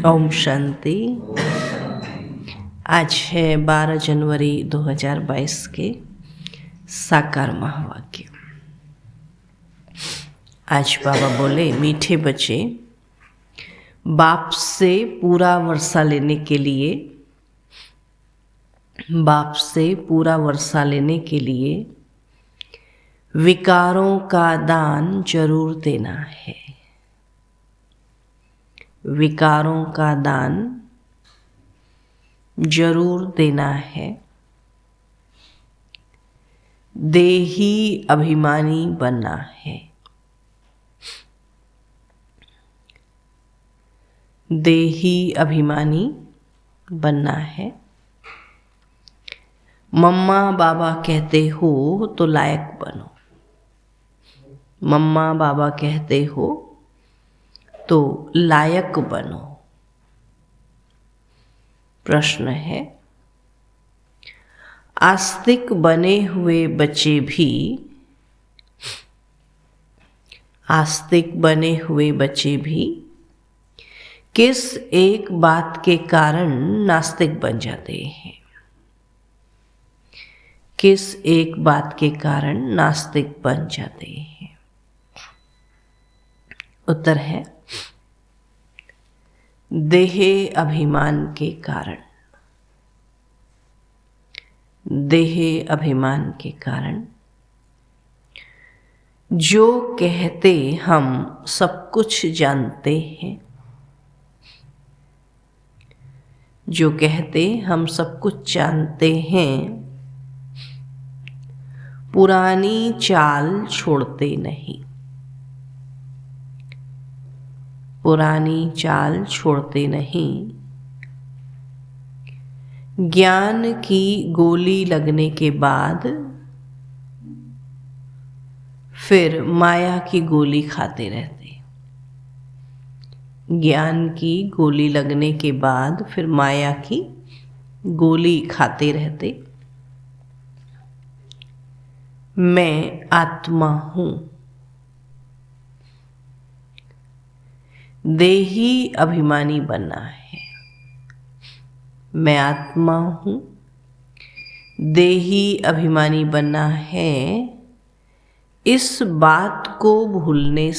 ओम शांति। आज है 12 जनवरी 2022 के साकार महावाक्य। आज बाबा बोले, मीठे बच्चे, बाप से पूरा वर्षा लेने के लिए विकारों का दान जरूर देना है। विकारों का दान जरूर देना है। देही अभिमानी बनना है। देही अभिमानी बनना है। मम्मा बाबा कहते हो तो लायक बनो। मम्मा बाबा कहते हो तो लायक बनो। प्रश्न है, आस्तिक बने हुए बच्चे भी किस एक बात के कारण नास्तिक बन जाते हैं? किस एक बात के कारण नास्तिक बन जाते हैं? उत्तर है, देह अभिमान के कारण। देह अभिमान के कारण जो कहते हम सब कुछ जानते हैं, जो कहते हम सब कुछ जानते हैं, पुरानी चाल छोड़ते नहीं। पुरानी चाल छोड़ते नहीं। ज्ञान की गोली लगने के बाद फिर माया की गोली खाते रहते। ज्ञान की गोली लगने के बाद फिर माया की गोली खाते रहते। मैं आत्मा हूँ। देही अभिमानी बनना है। मैं आत्मा हूँ। देही अभिमानी बनना है। इस बात को भूलने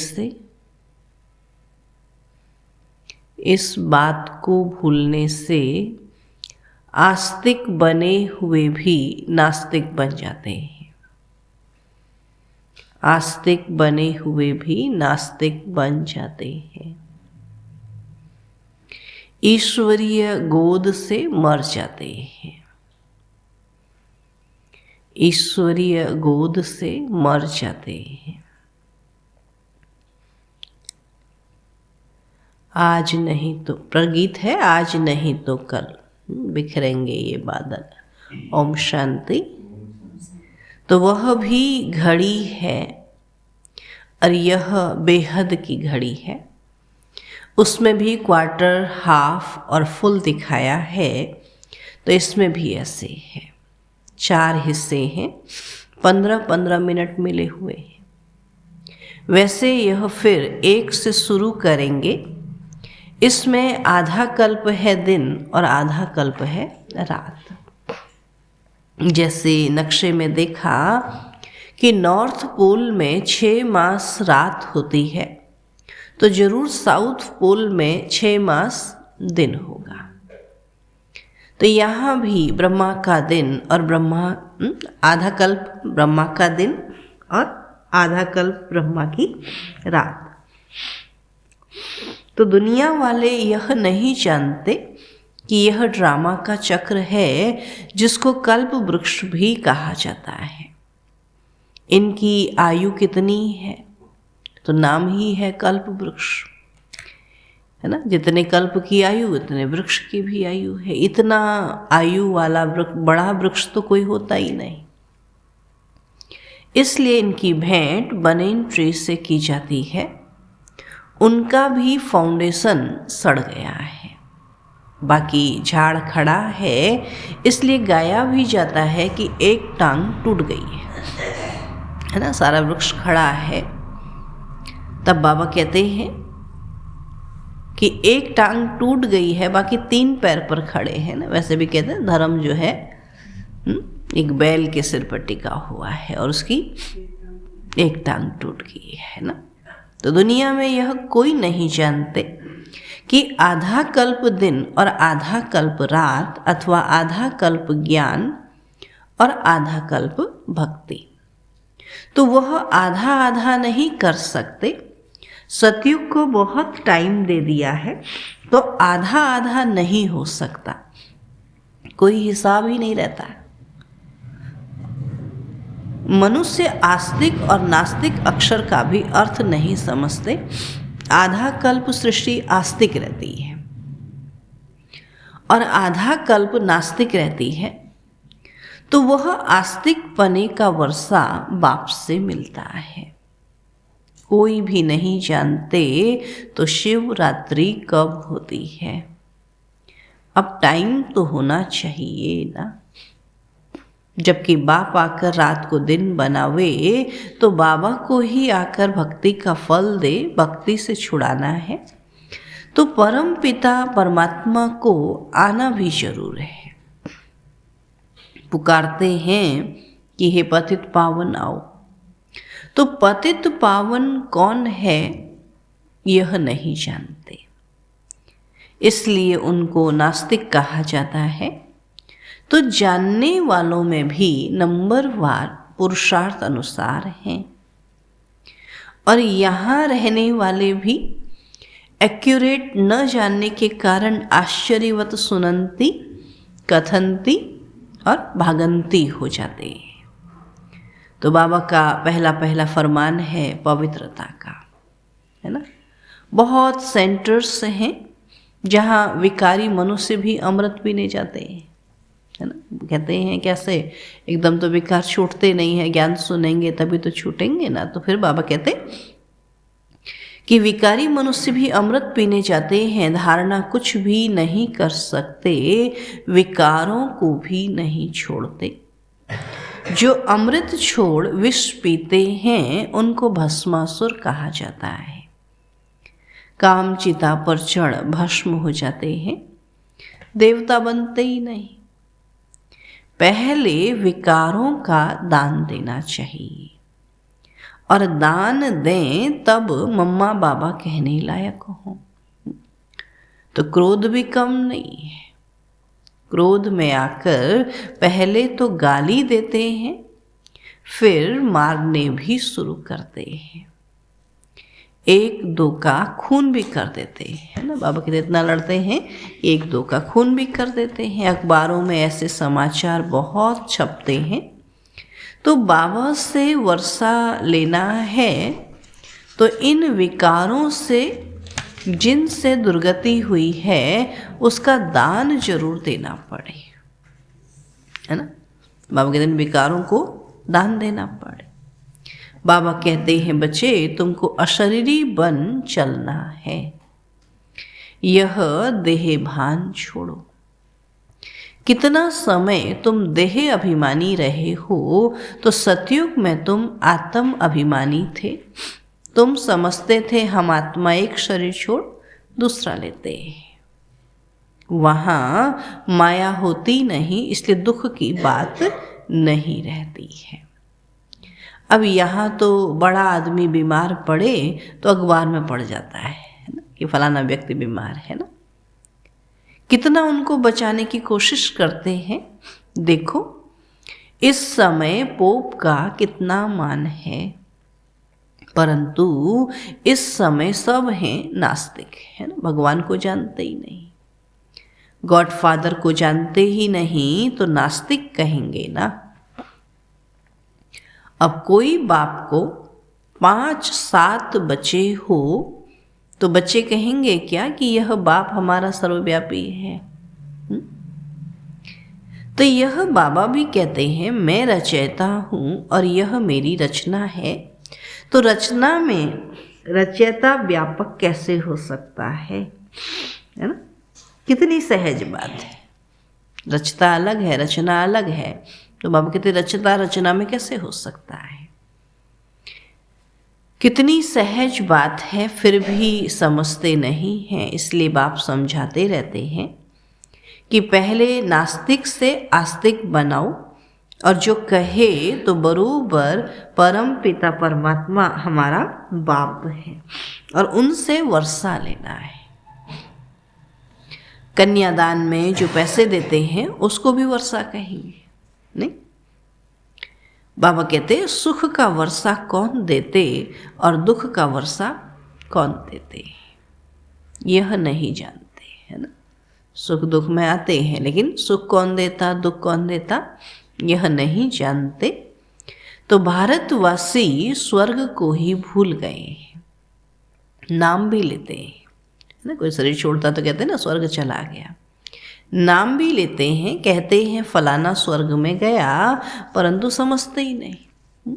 से आस्तिक बने हुए भी नास्तिक बन जाते हैं। आस्तिक बने हुए भी नास्तिक बन जाते हैं। ईश्वरीय गोद से मर जाते हैं। ईश्वरीय गोद से मर जाते हैं। आज नहीं तो, प्रगीत है, आज नहीं तो कल बिखरेंगे ये बादल। ओम शांति। तो वह भी घड़ी है और यह बेहद की घड़ी है। उसमें भी क्वार्टर, हाफ और फुल दिखाया है। तो इसमें भी ऐसे है, 4 हिस्से हैं, 15-15 मिनट मिले हुए हैं। वैसे यह फिर 1 से शुरू करेंगे। इसमें आधा कल्प है दिन और आधा कल्प है रात। जैसे नक्शे में देखा कि नॉर्थ पोल में 6 मास रात होती है, तो जरूर साउथ पोल में 6 मास दिन होगा। तो यहाँ भी ब्रह्मा का दिन और आधा कल्प ब्रह्मा का दिन और आधा कल्प ब्रह्मा की रात। तो दुनिया वाले यह नहीं जानते कि यह ड्रामा का चक्र है जिसको कल्प वृक्ष भी कहा जाता है। इनकी आयु कितनी है? तो नाम ही है कल्प वृक्ष, है ना। जितने कल्प की आयु उतने वृक्ष की भी आयु है। इतना आयु वाला बड़ा वृक्ष तो कोई होता ही नहीं। इसलिए इनकी भेंट बनेन ट्री से की जाती है। उनका भी फाउंडेशन सड़ गया है, बाकी झाड़ खड़ा है। इसलिए गाया भी जाता है कि एक टांग टूट गई है ना। सारा वृक्ष खड़ा है। तब बाबा कहते हैं कि एक टांग टूट गई है, बाकी 3 पैर पर खड़े हैं ना। वैसे भी कहते हैं धर्म जो है एक बैल के सिर पर टिका हुआ है और उसकी एक टांग टूट गई है ना। तो दुनिया में यह कोई नहीं जानते कि आधा कल्प दिन और आधा कल्प रात, अथवा आधा कल्प ज्ञान और आधा कल्प भक्ति। तो वह आधा आधा नहीं कर सकते। सतयुग को बहुत टाइम दे दिया है, तो आधा आधा नहीं हो सकता, कोई हिसाब ही नहीं रहता है। मनुष्य आस्तिक और नास्तिक अक्षर का भी अर्थ नहीं समझते। आधा कल्प सृष्टि आस्तिक रहती है और आधा कल्प नास्तिक रहती है, तो वह आस्तिक पने का वर्षा बाप से मिलता है। कोई भी नहीं जानते तो शिवरात्रि कब होती है। अब टाइम तो होना चाहिए ना। जबकि बाप आकर रात को दिन बनावे, तो बाबा को ही आकर भक्ति का फल दे, भक्ति से छुड़ाना है तो परम पिता परमात्मा को आना भी जरूर है। पुकारते हैं कि हे पतित पावन आओ, तो पतित पावन कौन है यह नहीं जानते, इसलिए उनको नास्तिक कहा जाता है। तो जानने वालों में भी नंबरवार पुरुषार्थ अनुसार हैं, और यहाँ रहने वाले भी एक्यूरेट न जानने के कारण आश्चर्यवत सुनंती, कथंती और भागंती हो जाते हैं। तो बाबा का पहला फरमान है पवित्रता का, है ना। बहुत सेंटर्स हैं जहाँ विकारी मनुष्य भी अमृत पीने जाते हैं, है ना। कहते हैं कैसे, एकदम तो विकार छूटते नहीं है, ज्ञान सुनेंगे तभी तो छूटेंगे ना। तो फिर बाबा कहते कि विकारी मनुष्य भी अमृत पीने जाते हैं, धारणा कुछ भी नहीं कर सकते, विकारों को भी नहीं छोड़ते। जो अमृत छोड़ विष पीते हैं उनको भस्मासुर कहा जाता है। काम चिता पर चढ़ भस्म हो जाते हैं, देवता बनते ही नहीं। पहले विकारों का दान देना चाहिए, और दान दें तब मम्मा बाबा कहने लायक हो। तो क्रोध भी कम नहीं है। क्रोध में आकर पहले तो गाली देते हैं, फिर मारने भी शुरू करते हैं, एक दो का खून भी कर देते हैं, है ना। बाबा कहते इतना लड़ते हैं, एक दो का खून भी कर देते हैं। अखबारों में ऐसे समाचार बहुत छपते हैं। तो बाबा से वर्षा लेना है तो इन विकारों से जिनसे दुर्गति हुई है उसका दान जरूर देना पड़े, है ना। बाबा कहते हैं विकारों को दान देना पड़े। बाबा कहते हैं बच्चे तुमको अशरीरी बन चलना है, यह देह भान छोड़ो। कितना समय तुम देह अभिमानी रहे हो, तो सतयुग में तुम आत्म अभिमानी थे। तुम समझते थे हम आत्मा एक शरीर छोड़ दूसरा लेते हैं। वहाँ माया होती नहीं, इसलिए दुख की बात नहीं रहती है। अब यहाँ तो बड़ा आदमी बीमार पड़े तो अखबार में पड़ जाता है ना कि फलाना व्यक्ति बीमार है ना। कितना उनको बचाने की कोशिश करते हैं। देखो इस समय पोप का कितना मान है, परंतु इस समय सब हैं नास्तिक, है ना। भगवान को जानते ही नहीं, गॉडफादर को जानते ही नहीं, तो नास्तिक कहेंगे ना। अब कोई बाप को 5-7 बच्चे हो तो बच्चे कहेंगे क्या कि यह बाप हमारा सर्वव्यापी है। तो यह बाबा भी कहते हैं मैं रचयिता हूँ और यह मेरी रचना है। तो रचना में रचयिता व्यापक कैसे हो सकता है ना। कितनी सहज बात है। रचता अलग है, रचना अलग है। तो बाबा कहते रचता रचना में कैसे हो सकता है। कितनी सहज बात है, फिर भी समझते नहीं हैं। इसलिए बाप समझाते रहते हैं कि पहले नास्तिक से आस्तिक बनाओ, और जो कहे तो बरोबर परम पिता परमात्मा हमारा बाप है और उनसे वर्षा लेना है। कन्यादान में जो पैसे देते हैं उसको भी वर्षा कहेंगे, नहीं? बाबा कहते सुख का वर्षा कौन देते और दुख का वर्षा कौन देते, यह नहीं जानते, है ना? सुख दुख में आते हैं, लेकिन सुख कौन देता, दुख कौन देता, यह नहीं जानते। तो भारतवासी स्वर्ग को ही भूल गए हैं। नाम भी लेते हैं ना, कोई शरीर छोड़ता तो कहते हैं ना स्वर्ग चला गया। नाम भी लेते हैं, कहते हैं फलाना स्वर्ग में गया, परंतु समझते ही नहीं।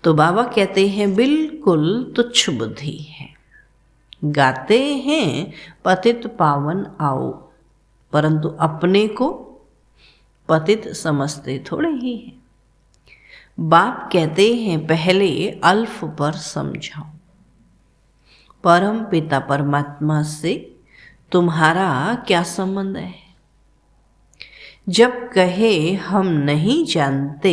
तो बाबा कहते हैं बिल्कुल तुच्छ बुद्धि है। गाते हैं पतित पावन आओ, परंतु अपने को पतित समझते थोड़े ही हैं। बाप कहते हैं पहले अल्फ पर समझाओ, परम पिता परमात्मा से तुम्हारा क्या संबंध है? जब कहे हम नहीं जानते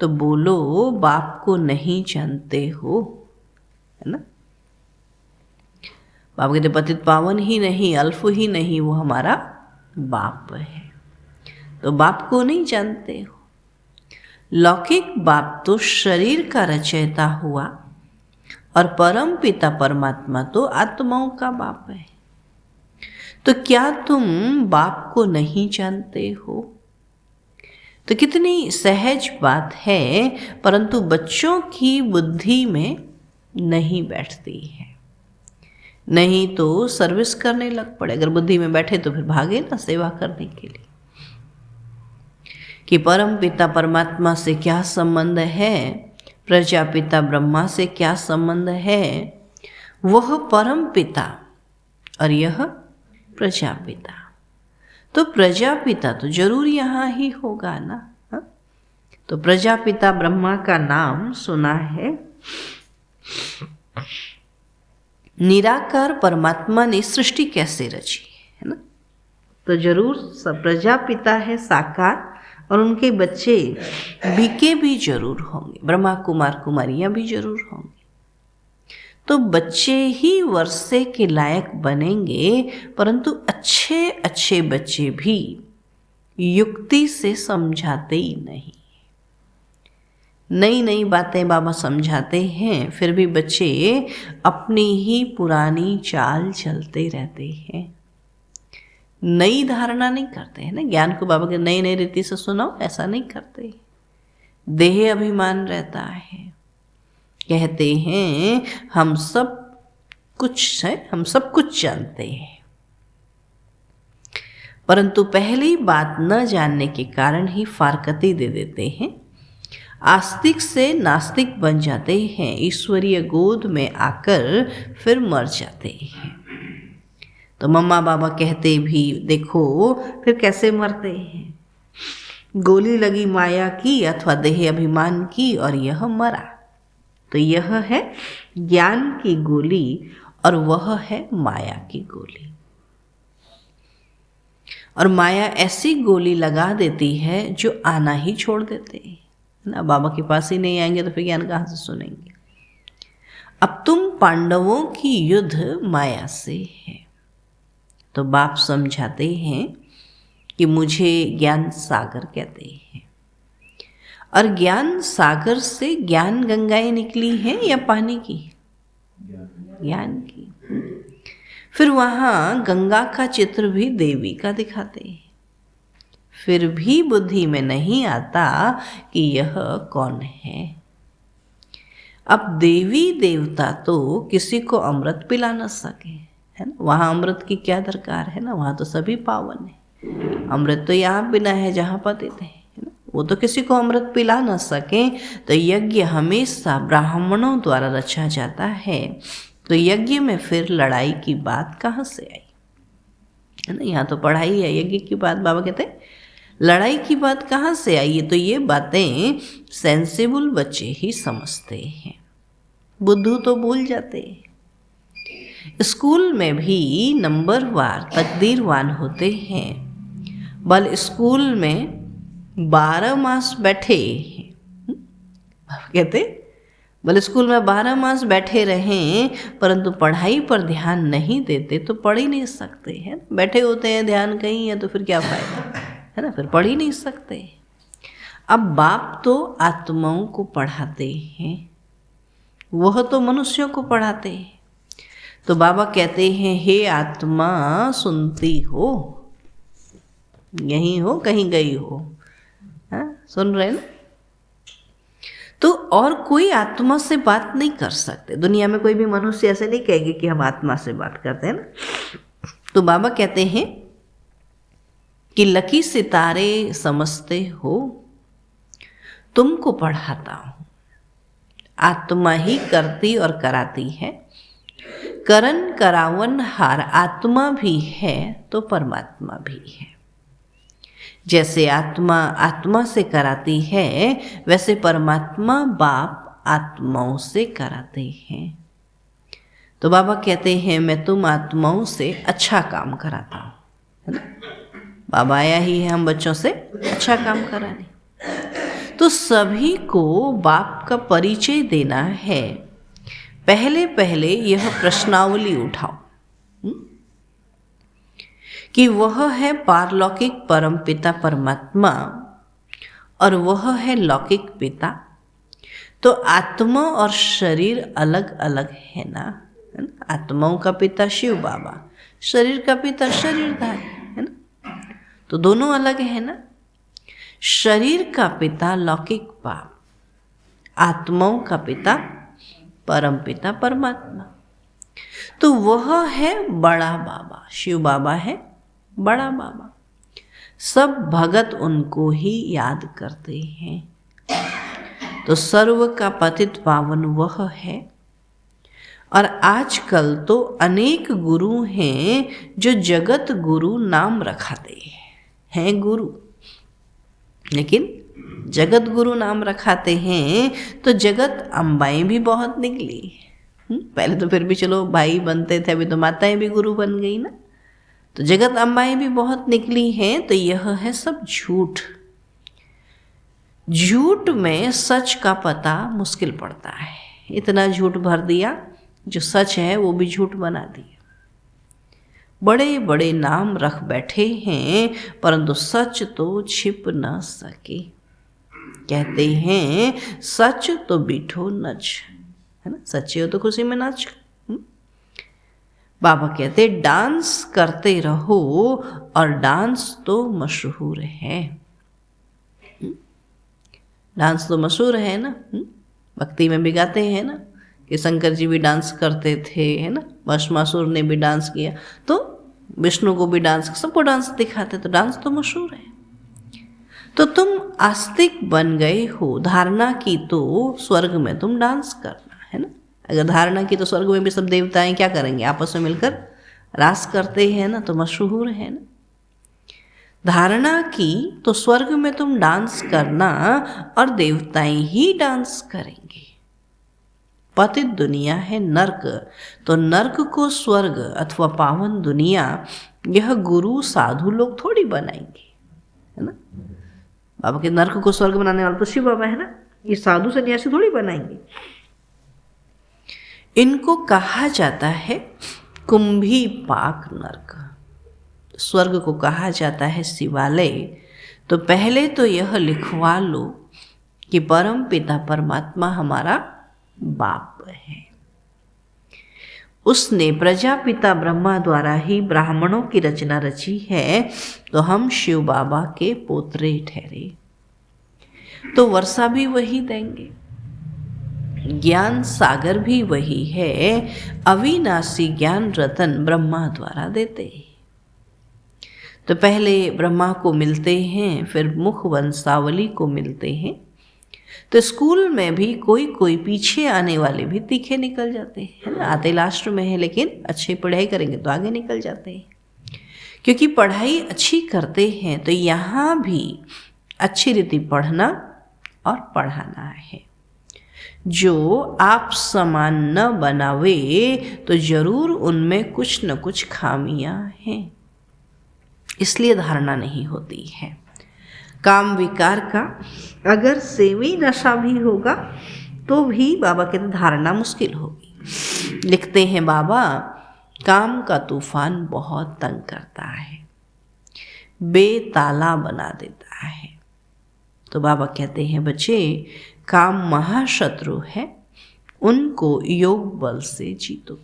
तो बोलो बाप को नहीं जानते हो, है ना? बाप कहते पतित पावन ही नहीं, अल्फ ही नहीं, वो हमारा बाप है। तो बाप को नहीं जानते हो। लौकिक बाप तो शरीर का रचयिता हुआ और परम पिता परमात्मा तो आत्माओं का बाप है। तो क्या तुम बाप को नहीं जानते हो? तो कितनी सहज बात है, परंतु बच्चों की बुद्धि में नहीं बैठती है। नहीं तो सर्विस करने लग पड़े, अगर बुद्धि में बैठे तो फिर भागे ना सेवा करने के लिए। कि परम पिता परमात्मा से क्या संबंध है, प्रजापिता ब्रह्मा से क्या संबंध है? वह परम पिता और यह प्रजापिता। तो प्रजापिता तो जरूर यहाँ ही होगा ना, हा? तो प्रजापिता ब्रह्मा का नाम सुना है। निराकार परमात्मा ने सृष्टि कैसे रची है ना? तो जरूर प्रजापिता है साकार, और उनके बच्चे बीके भी जरूर होंगे, ब्रह्मा कुमार कुमारियां भी जरूर होंगे। तो बच्चे ही वर्षे के लायक बनेंगे, परंतु अच्छे अच्छे बच्चे भी युक्ति से समझाते ही नहीं। नई नई बातें बाबा समझाते हैं, फिर भी बच्चे अपनी ही पुरानी चाल चलते रहते हैं, नई धारणा नहीं करते हैं ना। ज्ञान को बाबा के नई नई रीति से सुनाओ, ऐसा नहीं करते। देह अभिमान रहता है, कहते हैं हम सब कुछ है, हम सब कुछ जानते हैं, परंतु पहली बात न जानने के कारण ही फारकती दे देते हैं। आस्तिक से नास्तिक बन जाते हैं, ईश्वरीय गोद में आकर फिर मर जाते हैं। तो मम्मा बाबा कहते भी देखो फिर कैसे मरते हैं। गोली लगी माया की अथवा देह अभिमान की और यह मरा। तो यह है ज्ञान की गोली और वह है माया की गोली। और माया ऐसी गोली लगा देती है जो आना ही छोड़ देते हैं ना। बाबा के पास ही नहीं आएंगे तो फिर ज्ञान कहाँ से सुनेंगे। अब तुम पांडवों की युद्ध माया से है। तो बाप समझाते हैं कि मुझे ज्ञान सागर कहते हैं, और ज्ञान सागर से ज्ञान गंगाएं निकली हैं या पानी की? ज्ञान की। फिर वहाँ गंगा का चित्र भी देवी का दिखाते हैं, फिर भी बुद्धि में नहीं आता कि यह कौन है। अब देवी देवता तो किसी को अमृत पिला न सके, है ना। वहाँ अमृत की क्या दरकार है ना, वहाँ तो सभी पावन है। अमृत तो यहाँ बिना है जहाँ पतित है ना। वो तो किसी को अमृत पिला न सके। तो यज्ञ हमेशा ब्राह्मणों द्वारा रचा जाता है, तो यज्ञ में फिर लड़ाई की बात कहाँ से आई, है ना। यहाँ तो पढ़ाई है, यज्ञ की बात बाबा कहते लड़ाई की बात कहाँ से आई है? तो ये बातें सेंसिबल बच्चे ही समझते हैं, बुद्धू तो भूल जाते हैं। स्कूल में भी नंबरवार तकदीरवान होते हैं, बल स्कूल में 12 मास बैठे हैं। कहते भले स्कूल में 12 मास बैठे रहें परंतु पढ़ाई पर ध्यान नहीं देते तो पढ़ ही नहीं सकते हैं। बैठे होते हैं, ध्यान कहीं है तो फिर क्या फायदा है ना, फिर पढ़ ही नहीं सकते। अब बाप तो आत्माओं को पढ़ाते हैं, वह तो मनुष्यों को पढ़ाते हैं। तो बाबा कहते हैं, हे आत्मा सुनती हो, यहीं हो कहीं गई हो, हाँ सुन रहे ना। तो और कोई आत्मा से बात नहीं कर सकते, दुनिया में कोई भी मनुष्य ऐसे नहीं कहेगी कि हम आत्मा से बात करते हैं ना। तो बाबा कहते हैं कि लकी सितारे समझते हो, तुमको पढ़ाता हूं। आत्मा ही करती और कराती है, करन करावन हार आत्मा भी है तो परमात्मा भी है। जैसे आत्मा आत्मा से कराती है वैसे परमात्मा बाप आत्माओं से कराते हैं। तो बाबा कहते हैं, मैं तुम आत्माओं से अच्छा काम कराता हूँ, है ना। बाबा आया ही है हम बच्चों से अच्छा काम कराने। तो सभी को बाप का परिचय देना है। पहले पहले यह प्रश्नावली उठाओ कि वह है पारलौकिक परमपिता परमात्मा और वह है लौकिक पिता। तो आत्मा और शरीर अलग अलग है ना, आत्माओं का पिता शिव बाबा, शरीर का पिता शरीरधारी, है ना। तो दोनों अलग है ना। शरीर का पिता लौकिक बाप, आत्माओं का पिता परमपिता परमात्मा। तो वह है बड़ा बाबा, शिव बाबा है बड़ा बाबा। सब भगत उनको ही याद करते हैं। तो सर्व का पतित पावन वह है। और आजकल तो अनेक गुरु हैं जो जगत गुरु नाम रखाते हैं गुरु, लेकिन जगत गुरु नाम रखाते हैं। तो जगत अम्बाएं भी बहुत निकली। पहले तो फिर भी चलो भाई बनते थे, अभी तो माताएं भी गुरु बन गई ना। तो जगत अम्बाएं भी बहुत निकली हैं। तो यह है सब झूठ। झूठ में सच का पता मुश्किल पड़ता है। इतना झूठ भर दिया, जो सच है वो भी झूठ बना दिया। बड़े बड़े नाम रख बैठे हैं परंतु सच तो छिप न सके। कहते हैं सच तो बिठो नच, है ना। सच्चे हो तो खुशी में नाच। बाबा कहते डांस करते रहो और डांस तो मशहूर है। डांस तो मशहूर है ना। भक्ति में भी गाते हैं ना कि शंकर जी भी डांस करते थे, है ना। भस्मासुर ने भी डांस किया, तो विष्णु को भी डांस, सबको डांस दिखाते। तो डांस तो मशहूर है। तो तुम आस्तिक बन गए हो, धारणा की तो स्वर्ग में तुम डांस करना, है ना। अगर धारणा की तो स्वर्ग में भी सब देवताएं क्या करेंगे, आपस में मिलकर रास करते हैं ना, तो मशहूर है ना। धारणा की तो स्वर्ग में तुम डांस करना और देवताएं ही डांस करेंगे। पतित दुनिया है नर्क, तो नर्क को स्वर्ग अथवा पावन दुनिया यह गुरु साधु लोग थोड़ी बनाएंगे, है ना। बाबा के नर्क को स्वर्ग बनाने वाला तो शिव बाबा है ना, ये साधु सन्यासी थोड़ी बनाएंगे। इनको कहा जाता है कुंभी पाक नर्क। स्वर्ग को कहा जाता है शिवालय। तो पहले तो यह लिखवा लो कि परम पिता परमात्मा हमारा बाप है। उसने प्रजापिता ब्रह्मा द्वारा ही ब्राह्मणों की रचना रची है, तो हम शिव बाबा के पोतरे ठहरे। तो वर्षा भी वही देंगे, ज्ञान सागर भी वही है, अविनाशी ज्ञान रतन ब्रह्मा द्वारा देते हैं। तो पहले ब्रह्मा को मिलते हैं, फिर मुख वंशावली को मिलते हैं। तो स्कूल में भी कोई कोई पीछे आने वाले भी तीखे निकल जाते हैं, है ना। आते लास्ट में है लेकिन अच्छी पढ़ाई करेंगे तो आगे निकल जाते हैं। क्योंकि पढ़ाई अच्छी करते हैं तो यहाँ भी अच्छी रीति पढ़ना और पढ़ाना है। जो आप समान न बनावे तो जरूर उनमें कुछ न कुछ खामियां हैं, इसलिए धारणा नहीं होती है। काम विकार का अगर सेवी नशा भी होगा तो भी बाबा कहते धारणा मुश्किल होगी। लिखते हैं बाबा, काम का तूफान बहुत तंग करता है, बेताला बना देता है। तो बाबा कहते हैं बच्चे, काम महाशत्रु है, उनको योग बल से जीतो।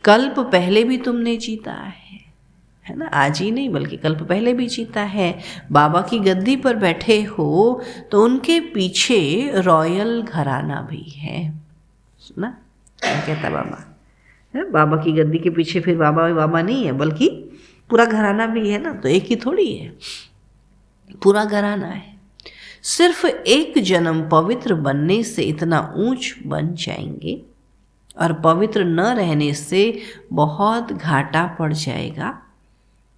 कल्प पहले भी तुमने जीता है ना, आज ही नहीं बल्कि कल्प पहले भी जीता है। बाबा की गद्दी पर बैठे हो तो उनके पीछे रॉयल घराना भी है। सुना क्या कहता बाबा, है? बाबा की गद्दी के पीछे फिर बाबा बाबा नहीं है बल्कि पूरा घराना भी है ना, तो एक ही थोड़ी है, पूरा घराना है। सिर्फ एक जन्म पवित्र बनने से इतना ऊंच बन जाएंगे और पवित्र न रहने से बहुत घाटा पड़ जाएगा,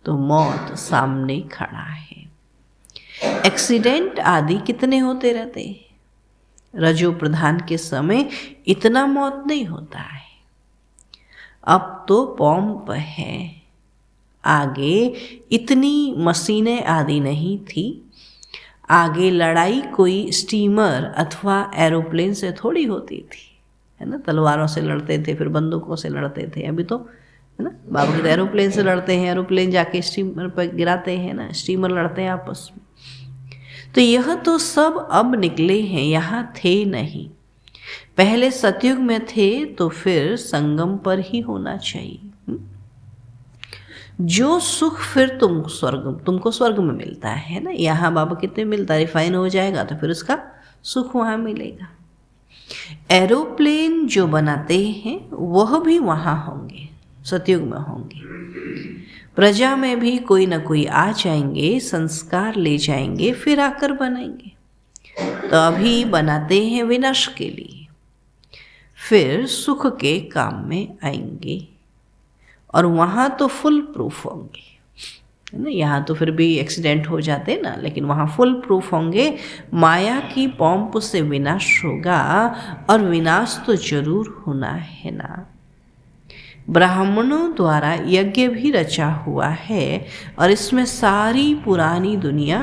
तो मौत सामने खड़ा है। एक्सीडेंट आदि कितने होते रहते हैं। रजो प्रधान के समय इतना मौत नहीं होता है। अब तो पंप है, आगे इतनी मशीनें आदि नहीं थी। आगे लड़ाई कोई स्टीमर अथवा एरोप्लेन से थोड़ी होती थी, है ना। तलवारों से लड़ते थे, फिर बंदूकों से लड़ते थे। अभी तो है ना, बाबा के एरोप्लेन से लड़ते हैं, एरोप्लेन जाके स्टीमर पर गिराते हैं ना, स्टीमर लड़ते हैं आपस में। तो यह तो सब अब निकले हैं, यहाँ थे नहीं। पहले सतयुग में थे तो फिर संगम पर ही होना चाहिए। जो सुख फिर तुमको स्वर्ग में मिलता है ना, यहाँ बाबा कितने मिलता है, रिफाइन हो जाएगा तो फिर उसका सुख वहाँ मिलेगा। एरोप्लेन जो बनाते हैं वह भी वहाँ होंगे, सतयुग में होंगे। प्रजा में भी कोई ना कोई आ जाएंगे, संस्कार ले जाएंगे, फिर आकर बनाएंगे। तो अभी बनाते हैं विनाश के लिए, फिर सुख के काम में आएंगे और वहाँ तो फुल प्रूफ होंगे, है ना। यहाँ तो फिर भी एक्सीडेंट हो जाते ना, लेकिन वहाँ फुल प्रूफ होंगे। माया की पॉम्प से विनाश होगा और विनाश तो जरूर होना है ना। ब्राह्मणों द्वारा यज्ञ भी रचा हुआ है और इसमें सारी पुरानी दुनिया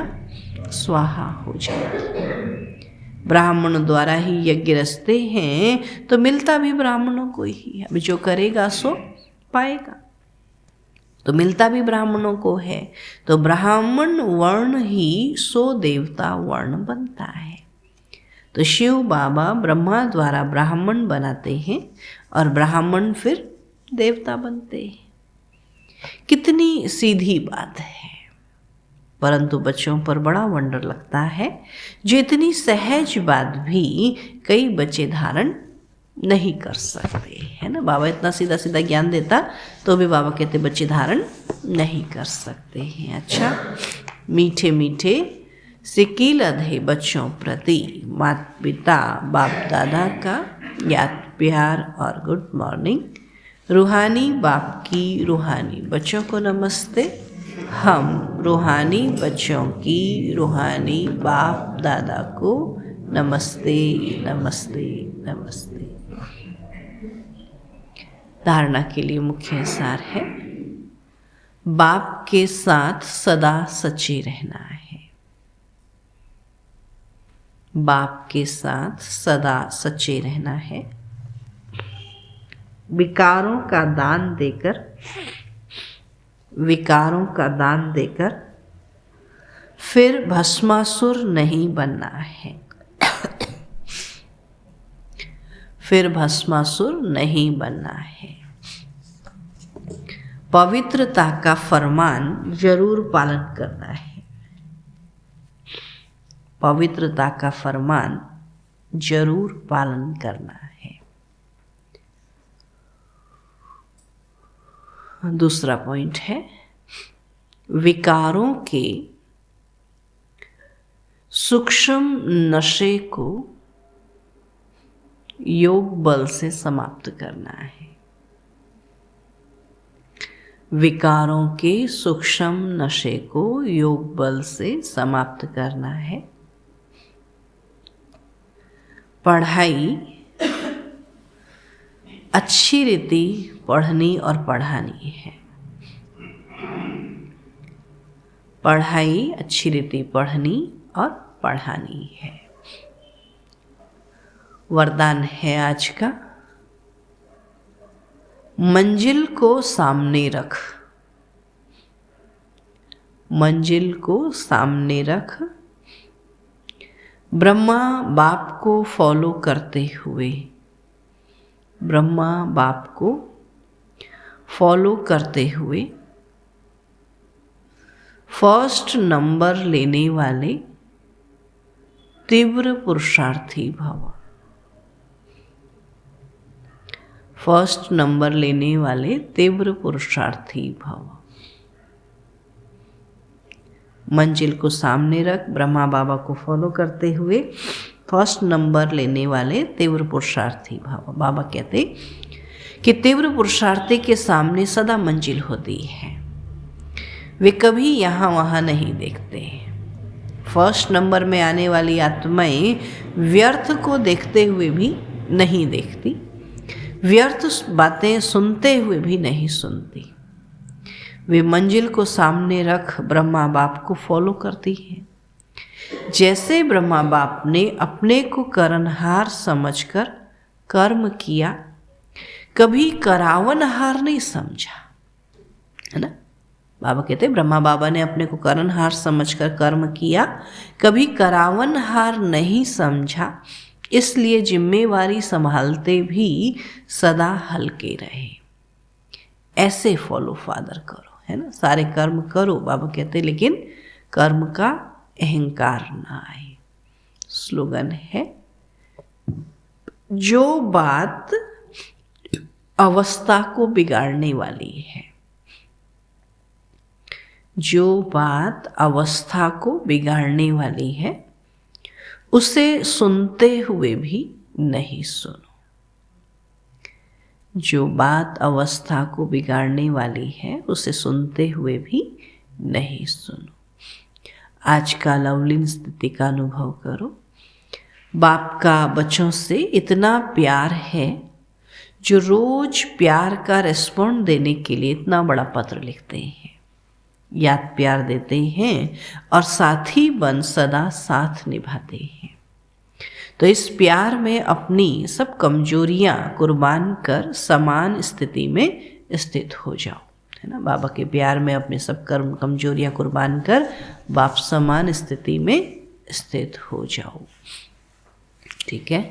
स्वाहा हो जाएगी। ब्राह्मणों द्वारा ही यज्ञ रचते हैं तो मिलता भी ब्राह्मणों को ही है। अभी जो करेगा सो पाएगा, तो मिलता भी ब्राह्मणों को है। तो ब्राह्मण वर्ण ही सो देवता वर्ण बनता है। तो शिव बाबा ब्रह्मा द्वारा ब्राह्मण बनाते हैं और ब्राह्मण फिर देवता बनते हैं। कितनी सीधी बात है, परंतु बच्चों पर बड़ा वंडर लगता है। जो इतनी सहज बात भी कई बच्चे धारण नहीं कर सकते, है ना। बाबा इतना सीधा सीधा ज्ञान देता तो भी बाबा कहते बच्चे धारण नहीं कर सकते हैं। अच्छा, मीठे मीठे सिकील अधे बच्चों प्रति माता पिता बाप दादा का याद प्यार और गुड मॉर्निंग। रूहानी बाप की रूहानी बच्चों को नमस्ते। हम रूहानी बच्चों की रूहानी बाप दादा को नमस्ते नमस्ते नमस्ते। धारणा के लिए मुख्य सार है, बाप के साथ सदा सच्चे रहना है। बाप के साथ सदा सच्चे रहना है। विकारों का दान देकर फिर भस्मासुर नहीं बनना है। फिर भस्मासुर नहीं बनना है। पवित्रता का फरमान जरूर पालन करना है। पवित्रता का फरमान जरूर पालन करना है। दूसरा पॉइंट है, विकारों के सूक्ष्म नशे को योग बल से समाप्त करना है। विकारों के सूक्ष्म नशे को योग बल से समाप्त करना है। पढ़ाई अच्छी रीति पढ़नी और पढ़ानी है। पढ़ाई अच्छी रीति पढ़नी और पढ़ानी है। वरदान है आज का, मंजिल को सामने रख। मंजिल को सामने रख। ब्रह्मा बाप को फॉलो करते हुए, ब्रह्मा बाप को फॉलो करते हुए फर्स्ट नंबर लेने वाले तीव्र पुरुषार्थी भव। फर्स्ट नंबर लेने वाले तीव्र पुरुषार्थी भव। मंजिल को सामने रख, ब्रह्मा बाबा को फॉलो करते हुए फर्स्ट नंबर लेने वाले तीव्र पुरुषार्थी भव। बाबा कहते कि तीव्र पुरुषार्थी के सामने सदा मंजिल होती है, वे कभी यहाँ वहाँ नहीं देखते। फर्स्ट नंबर में आने वाली आत्माएं व्यर्थ को देखते हुए भी नहीं देखती, व्यर्थ बातें सुनते हुए भी नहीं सुनती। वे मंजिल को सामने रख ब्रह्मा बाप को फॉलो करती हैं। जैसे ब्रह्मा बाप ने अपने को करनहार समझकर कर्म किया, कभी करावनहार नहीं समझा, है ना। बाबा कहते ब्रह्मा बाबा ने अपने को करनहार समझकर कर्म किया, कभी करावनहार नहीं समझा, इसलिए जिम्मेवारी संभालते भी सदा हल्के रहे। ऐसे फॉलो फादर करो, है ना। सारे कर्म करो बाबा कहते, लेकिन कर्म का अहंकार ना आए। स्लोगन है, जो बात अवस्था को बिगाड़ने वाली है, जो बात अवस्था को बिगाड़ने वाली है, उसे सुनते हुए भी नहीं सुनो। जो बात अवस्था को बिगाड़ने वाली है, उसे सुनते हुए भी नहीं सुनो। आज का लवलीन स्थिति का अनुभव करो। बाप का बच्चों से इतना प्यार है, जो रोज प्यार का रिस्पॉन्ड देने के लिए इतना बड़ा पत्र लिखते हैं, याद प्यार देते हैं और साथी बन सदा साथ निभाते हैं। तो इस प्यार में अपनी सब कमजोरियां कुर्बान कर समान स्थिति में स्थित हो जाओ, है ना। बाबा के प्यार में अपने सब कर्म कमजोरियां कुर्बान कर बाप समान स्थिति में स्थित हो जाओ। ठीक है।